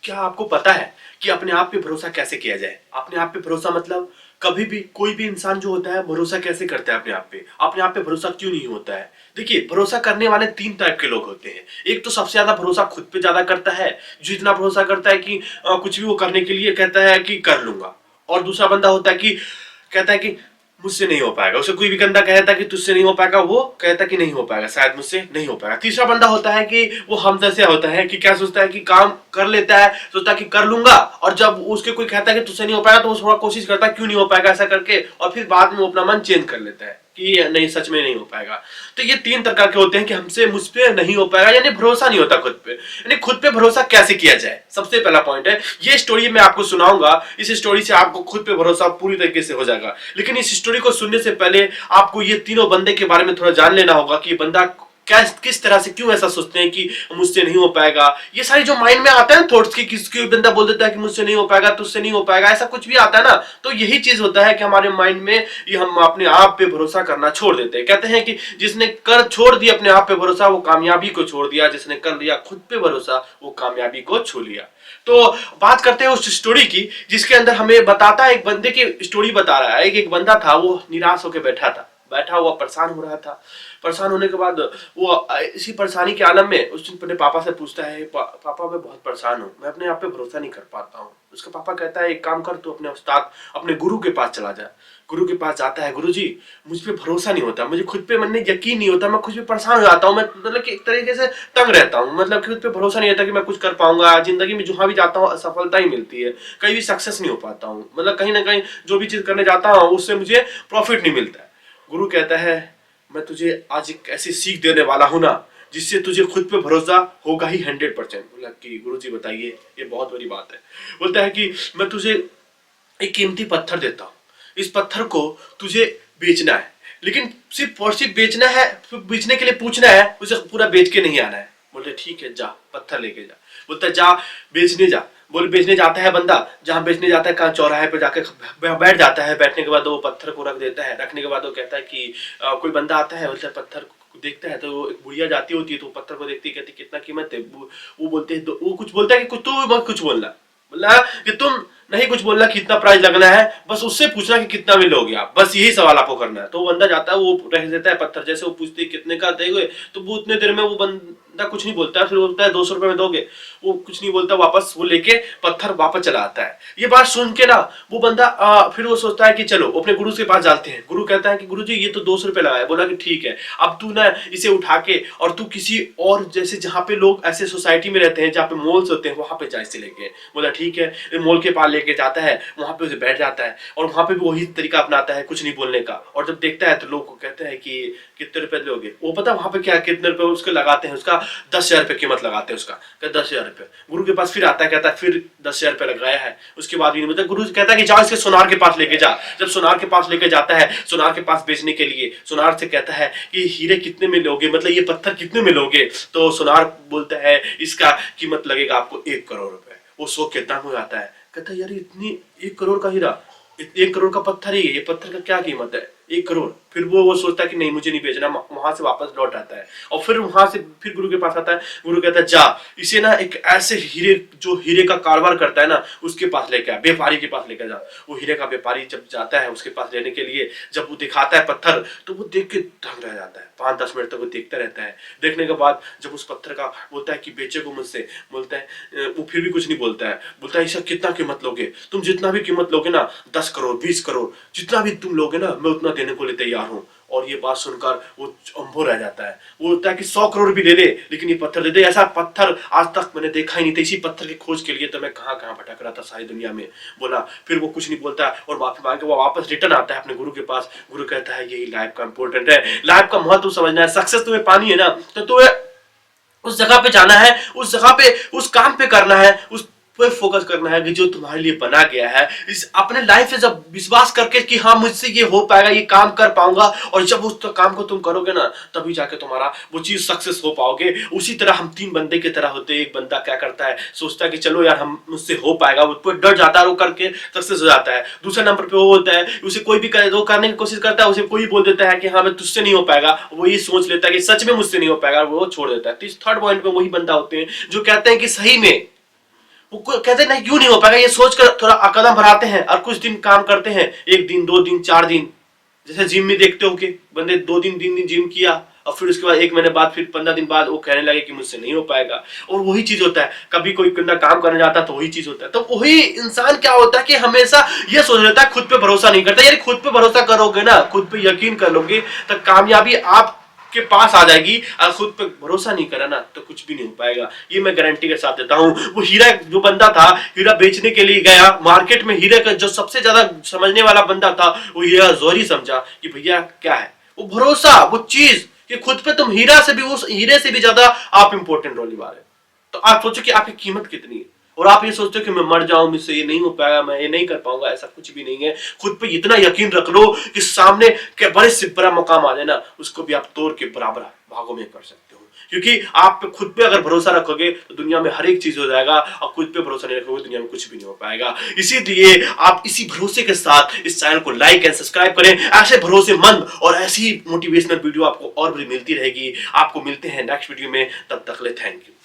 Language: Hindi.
क्या आपको पता है कि अपने आप पे भरोसा कैसे किया जाए? अपने आप पे भरोसा मतलब कभी भी कोई भी इंसान जो होता है भरोसा कैसे करता है अपने आप पे? अपने आप पे भरोसा क्यों नहीं होता है? देखिए, भरोसा करने वाले तीन टाइप के लोग होते हैं। एक तो सबसे ज्यादा भरोसा खुद पे ज्यादा करता है, जो इतना भरोसा करता है कि कुछ भी वो करने के लिए कहता है कि कर लूंगा। और दूसरा बंदा होता है कि कहता है कि मुझसे नहीं हो पाएगा। उसे कोई भी बंदा कहता है कि तुझसे नहीं हो पाएगा, वो कहता है कि नहीं हो पाएगा, शायद मुझसे नहीं हो पाएगा। तीसरा बंदा होता है कि वो हम जैसे होता है कि क्या सोचता है कि काम कर लेता है, सोचता है कि कर लूंगा, और जब उसके कोई कहता है कि तुझसे नहीं हो पाएगा तो वो थोड़ा कोशिश करता है क्यों नहीं हो पाएगा ऐसा करके, और फिर बाद में वो अपना मन चेंज कर लेता है कि नहीं, सच में नहीं हो पाएगा। तो ये तीन प्रकार के होते हैं कि हमसे मुझ पे नहीं हो पाएगा, यानी भरोसा नहीं होता खुद पे। यानी खुद पे भरोसा कैसे किया जाए, सबसे पहला पॉइंट है ये स्टोरी मैं आपको सुनाऊंगा। इस स्टोरी से आपको खुद पे भरोसा पूरी तरीके से हो जाएगा। लेकिन इस स्टोरी को सुनने से पहले आपको ये तीनों बंदे के बारे में थोड़ा जान लेना होगा कि बंदा क्या किस तरह से क्यों ऐसा सोचते हैं कि मुझसे नहीं हो पाएगा। ये सारी जो माइंड में आता है ना थॉट्स की, किसी बंदा बोल देता है कि मुझसे नहीं हो पाएगा, तुझसे नहीं हो पाएगा, ऐसा कुछ भी आता है ना, तो यही चीज होता है कि हमारे माइंड में ये हम अपने आप पे भरोसा करना छोड़ देते हैं। कहते हैं कि जिसने कर छोड़ दिया अपने आप पे भरोसा वो कामयाबी को छोड़ दिया, जिसने कर लिया खुद पे भरोसा वो कामयाबी को छू लिया। तो बात करते हैं उस स्टोरी की जिसके अंदर हमें बताता है, एक बंदे की स्टोरी बता रहा है। एक बंदा था, वो निराश होकर बैठा हुआ परेशान हो रहा था। परेशान होने के बाद वो इसी परेशानी के आलम में उस दिन अपने पापा से पूछता है, पापा मैं बहुत परेशान हूँ, मैं अपने आप पे भरोसा नहीं कर पाता हूँ। उसका पापा कहता है एक काम कर, तू अपने उस्ताद अपने गुरु के पास चला जा। गुरु के पास जाता है, गुरु जी मुझ पे भरोसा नहीं होता, मुझे खुद पे मन में यकीन नहीं होता, मैं खुद पे परेशान हो जाता हूँ, मैं मतलब कि एक तरीके से तंग रहता हूँ, मतलब कि खुद पे भरोसा नहीं होता कि मैं कुछ कर पाऊंगा जिंदगी में। जहां भी जाता हूँ असफलता ही मिलती है, कहीं भी सक्सेस नहीं हो पाता हूँ, मतलब कहीं ना कहीं जो भी चीज करने जाता हूँ उससे मुझे प्रॉफिट नहीं मिलता है। गुरु कहता है मैं तुझे आज एक ऐसी सीख देने वाला हूं ना जिससे तुझे खुद पे भरोसा होगा ही 100%। बोला कि गुरु जी बताइए, ये बहुत बड़ी बात है। बोलता है कि मैं तुझे एक कीमती पत्थर देता हूँ, इस पत्थर को तुझे बेचना है, लेकिन सिर्फ और सिर्फ बेचना है, बेचने के लिए पूछना है, उसे पूरा बेच के नहीं आना है। बोलते ठीक है, जा पत्थर लेके जा। बोलता है जा बेचने जा। बोले बेचने जाता है बंदा, जहां बेचने जाता है कहाँ चौराहे पे जाके बैठ जाता है। बैठने के बाद वो पत्थर को रख देता है। रखने के बाद वो कहता है कि कोई बंदा आता है, बोलता है पत्थर को देखता है, तो एक बुढ़िया जाती होती है, तो पत्थर को देखती है, कहती कितना कीमत है। वो बोलते हैं, वो कुछ बोलता है कि कुछ तू मत कुछ बोलना, बोला कि तुम नहीं कुछ बोलना कितना प्राइस लगना है, बस उससे पूछना कि कितना में लोगे आप, बस यही सवाल आपको करना है। तो वो बंदा जाता है, वो रह देता है पत्थर, जैसे वो पूछते हैं कितने का देंगे, तो वो उतने देर में वो बंदा कुछ नहीं बोलता है। फिर बोलता है 200 रुपए में दोगे, वो कुछ नहीं बोलता, वापस वो लेके पत्थर वापस चला आता है। ये बात सुन के ना वो बंदा फिर वो सोचता है कि चलो अपने गुरु के पास जाते हैं। गुरु कहता है कि गुरु जी ये तो 200 रुपए लगा है। बोला कि ठीक है, अब तू ना इसे उठा के और तू किसी और जैसे जहाँ पे लोग ऐसे सोसाइटी में रहते हैं जहाँ पे मॉल्स होते हैं वहां पे जा इसे लेके। बोला ठीक है, मॉल के पास लेके जाता है, वहां पे उसे बैठ जाता है और वहां पे भी वही तरीका अपनाता है कुछ नहीं बोलने का। और जब देखता है तो लोग को कहते हैं कि कितने रुपए लोगे, वो पता वहां पे क्या कितने रुपए उसके लगाते हैं, उसका 10,000 रुपए कीमत लगाते हैं उसका, कहता 10,000 रुपए। गुरु के पास फिर आता है, कहता है फिर 10,000 रुपए लगाया है, उसके बाद भी नहीं मतलब। गुरु कहता है कि जाओ इसके सुनार के पास लेके जा। जब सुनार के पास लेके जाता है, सुनार के पास बेचने के लिए, सुनार से कहता है कि हीरे कितने में लोगे, मतलब ये पत्थर कितने में लोगे। तो सुनार बोलता है इसका कीमत लगेगा आपको 1 करोड़ रुपए। वो सोच के दंग हो जाता है, कहता है यार इतनी 1 करोड़ का हीरा, 1 करोड़ का पत्थर ही है, ये पत्थर का क्या कीमत है 1 करोड़। फिर वो सोचता है कि नहीं मुझे नहीं बेचना, वहां से वापस लौट आता है और फिर वहां से फिर गुरु के पास आता है। गुरु कहता है जा इसे ना एक ऐसे हीरे जो हीरे का कारोबार करता है ना उसके पास लेके आ, व्यापारी के पास लेकर जा। वो हीरे का व्यापारी जब जाता है उसके पास लेने के लिए, जब वो दिखाता है पत्थर तो वो देख के दंग रह जाता है। 5-10 मिनट तक वो देखता रहता है। देखने के बाद जब उस पत्थर का बोलता है कि बेचे को मुझसे, बोलता है वो फिर भी कुछ नहीं बोलता है। बोलता है इसका कितना कीमत लोगे, तुम जितना भी कीमत लोगे ना 10 करोड़ 20 करोड़ जितना भी तुम लोगे ना मैं उतना देने को लिए तैयार हूं। और ये बात सुनकर वो अंभो रह जाता है। वो बोलता है कि 100 करोड़ भी ले ले लेकिन ये पत्थर दे दे, ऐसा पत्थर आज तक मैंने देखा ही नहीं था। इसी पत्थर की खोज के लिए तो मैं कहां कहां भटक रहा था सारी दुनिया में। बोला फिर वो कुछ नहीं बोलता और माफी मांग के वो वापस रिटर्न आता है अपने गुरु के पास। गुरु कहता है यही लाइफ का इंपॉर्टेंट है, लाइफ का महत्व समझना है। सक्सेस तुम्हें पानी है ना तो तुम्हें उस जगह पे जाना है, उस जगह पे उस काम पे करना है, उस पे फोकस करना है कि जो तुम्हारे लिए बना गया है। इस अपने लाइफ से जब विश्वास करके कि हाँ मुझसे ये हो पाएगा, ये काम कर पाऊंगा, और जब उस काम को तुम करोगे ना तभी जाके तुम्हारा वो चीज सक्सेस हो पाओगे। उसी तरह हम 3 बंदे की तरह होते हैं। एक बंदा क्या करता है, सोचता है कि चलो यार हम मुझसे हो पाएगा, वो डर जाता है, वो करके सक्सेस हो जाता है। दूसरे नंबर पे वो होता है उसे कोई भी करे, वो करने की कोशिश करता है, उसे कोई बोल देता है कि हाँ मैं तुझसे नहीं हो पाएगा, वो ये सोच लेता है कि सच में मुझसे नहीं हो पाएगा, वो छोड़ देता है। थर्ड पॉइंट पे वही बंदा होते हैं जो कहते हैं कि सही में वो कहते हैं नहीं क्यों नहीं हो पाएगा, ये सोचकर थोड़ा कदम बढ़ाते हैं और कुछ दिन काम करते हैं, 1 दिन 2 दिन 4 दिन। जैसे जिम में देखते हो कि बंदे 2 दिन 3 दिन जिम किया और फिर उसके बाद 1 महीने बाद फिर 15 दिन बाद वो कहने लगे कि मुझसे नहीं हो पाएगा। और वही चीज होता है, कभी कोई बंदा काम करने जाता है तो वही चीज होता है। तो वही इंसान क्या होता है कि हमेशा ये सोच लेता है, खुद पे भरोसा नहीं करता। यार खुद पे भरोसा करोगे ना, खुद पे यकीन कर लोगे तो कामयाबी आप के पास आ जाएगी। और खुद पे भरोसा नहीं करा ना तो कुछ भी नहीं हो पाएगा, ये मैं गारंटी के साथ देता हूं। वो हीरा जो बंदा था, हीरा बेचने के लिए गया मार्केट में, हीरे का जो सबसे ज्यादा समझने वाला बंदा था वो हीरा जोहरी समझा कि भैया क्या है वो भरोसा, वो चीज कि खुद पे तुम हीरा से भी, उस हीरे से भी ज्यादा आप इंपॉर्टेंट रोल निभा रहे हो। तो आप सोचो कि आपकी कीमत कितनी है, और आप ये सोचते हो कि मैं मर जाऊं, मुझसे ये नहीं हो पाएगा, मैं ये नहीं कर पाऊंगा। ऐसा कुछ भी नहीं है। खुद पे इतना यकीन रख लो कि सामने के बड़े से बड़ा मकाम आ जाए ना, उसको भी आप तोड़ के बराबर भागों में कर सकते हो। क्योंकि आप खुद पे अगर भरोसा रखोगे तो दुनिया में हर एक चीज हो जाएगा, और खुद पे भरोसा नहीं रखोगे दुनिया में कुछ भी नहीं हो पाएगा। इसीलिए आप इसी भरोसे के साथ इस चैनल को लाइक एंड सब्सक्राइब करें। ऐसे भरोसेमंद और ऐसी मोटिवेशनल वीडियो आपको और भी मिलती रहेगी। आपको मिलते हैं नेक्स्ट वीडियो में, तब तक ले थैंक यू।